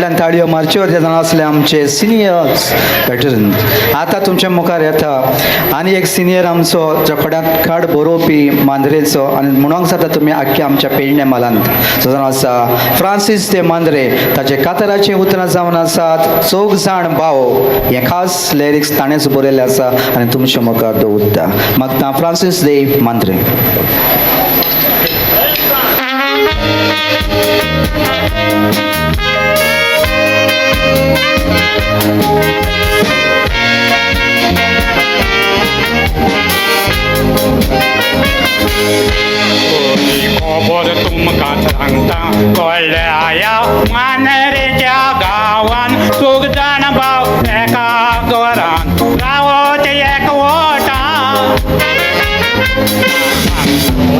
जोरल्यान ताळयो मारच्यो ते जाण असले आमचे सिनियर्स वेटरन. आतां तुमच्या मुखार येता आनी एक सिनियर आमचो चकोड्यांत कार्ड बरोवपी मांद्रेचो आनी म्हणूंक जाता तुमी आख्या आमच्या पेडण्या मालांत जो जाण आसा फ्रांसीस दे मांद्रे. ताचे कातराचे उतरां जावन आसात चौग जाण भाव. हे खास लिरिक्स ताणेंच बरयल्ले आसा आनी तुमच्या मुखार दवरता. मागता फ्रांसीस दे मांद्रे. खबर तुमकां सांगता कळ्ळ्या या मांद्रेच्या गांवान चौग जाण भाव एका घरान रावत एकवटान.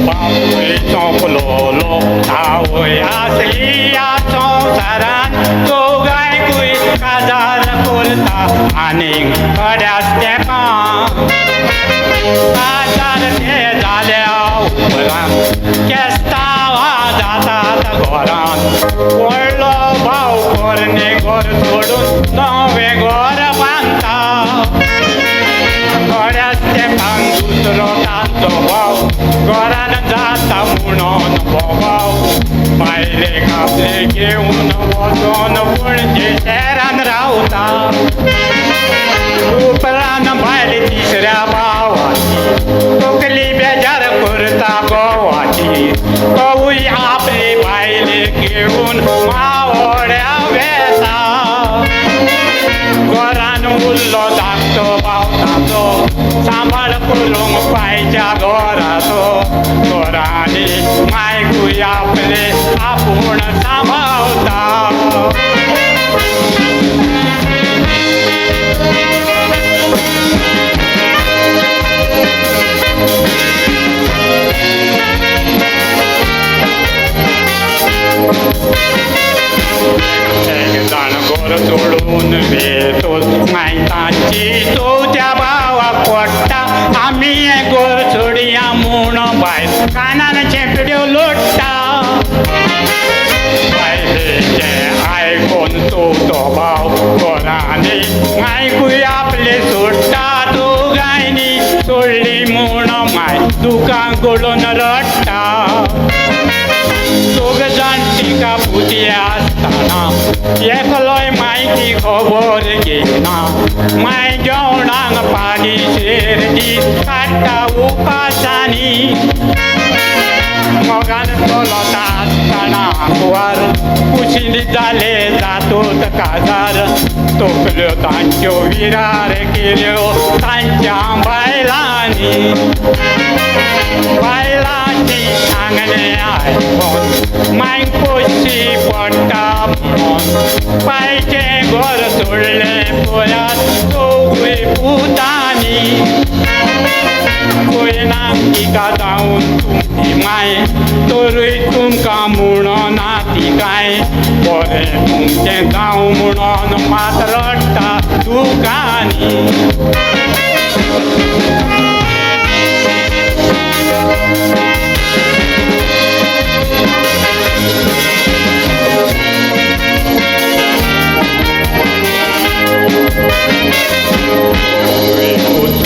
बापूय चोपलोलो आवय आसली या संवसारान चौगांयकूय काजार करता आनीक थोड्याच तेंपां काजार ते जाल्या उपरांत केस्तांवां जातात घरांत. व्हडलो भाव पोरणे घर सोडून नवें घर बांदता. थोड्याच तेंपाक दुसरो तांचो भाव घरान जाता म्हणून बोवाव. बायलेक आपले घेवन वचोन पणजे शहरान रावता. उपरांत बायल तिसऱ्या भावाची तकली बेजार करता गोवाची. तोवूय आपली बायलेक घेवन मावड्या वेता. घरान उरलो धाकटो भाव ताचो सांबाळ करूंक पायच्या घराचो. घरांनी मायकूय आपले आपूण सांबाळटा. एक जाण घर सोडून वेतोच माय तांची चवथ्या भावाक पडटा. आमी हें घर सोडया म्हूण भायर कानान चेपड्यो लोटता. बायलेचें आयकोन चवथो भाव घरांनी मायकूय आपले सोडटा. दोगांयनी सोडली म्हूण माय दुकां घडोवन रडटा. चौग जाण तिका पुती आसतना एकलोय मायची खबर घेयना. माय जेवणाक पालीशेर दीस काडटा उपासांनी. मोगान चलता आसतना कुवार कुशील जाले जातोच काजार. तकल्यो तांच्यो विरार केल्यो तांच्या बायलांनी. बायलांची सांगणें आयकून मांयक पोशी पडटा म्हणून बायचें घर सोडलें पळयात चौगूय पुतांनी. पळयनाक तिका जावन तुमची माय तरूय तुमकां म्हणना ती कांय. बरें तुमचें जावं म्हणून मात रडटा दुकांनी.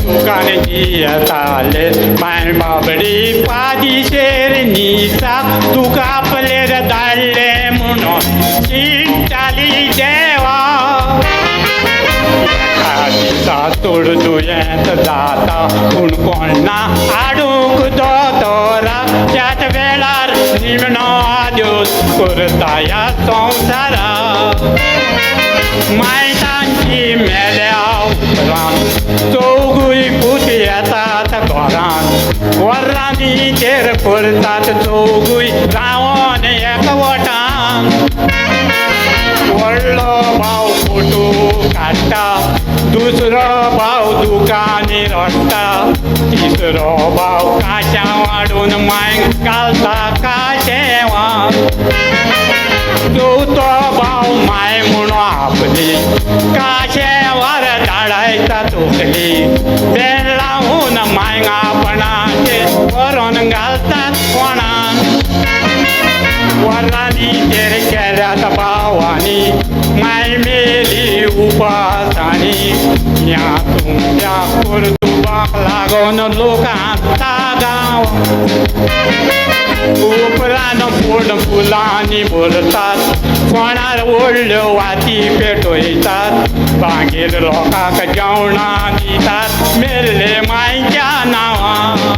दुकान येताले माय बाबडी पादिशेर निसा तुका आपलेर धाडले म्हणून चिंताली देवा. दिसा चड दुयेंत जाता पूण कोणा आडूंक दोतोरा. त्याच वेळार निमणो आद्योस करता ह्या संवसाराक. माय तांची मेल्या उपरांत चौगूय पूत येतात घरांत. वरांनीचेर करतात चौगूय रावोन एकवटान. व्हडलो भाव फोटो काडटा. दुसरो भाव दुकानी रडटा. तिसरो भाव काश्यां वाडून मांयक घालता काशेवान. चवथो भाव माय म्हणून आपली काशेवार धाडायता तकली. तें लावून मांयक आपणाचे व्हरोन घालतात कोणाक. वरांनी तेर केल्यात भावांनी उपासानी या तुमच्या कर्तुबाक लागून लोकांचा गांव उपरान पूर्ण फुलांनी भरतात कोणार व्हडल्यो वाती पेटयतात बागेर लोकांक जेवणां दितात मेल्ले मायच्या नांवां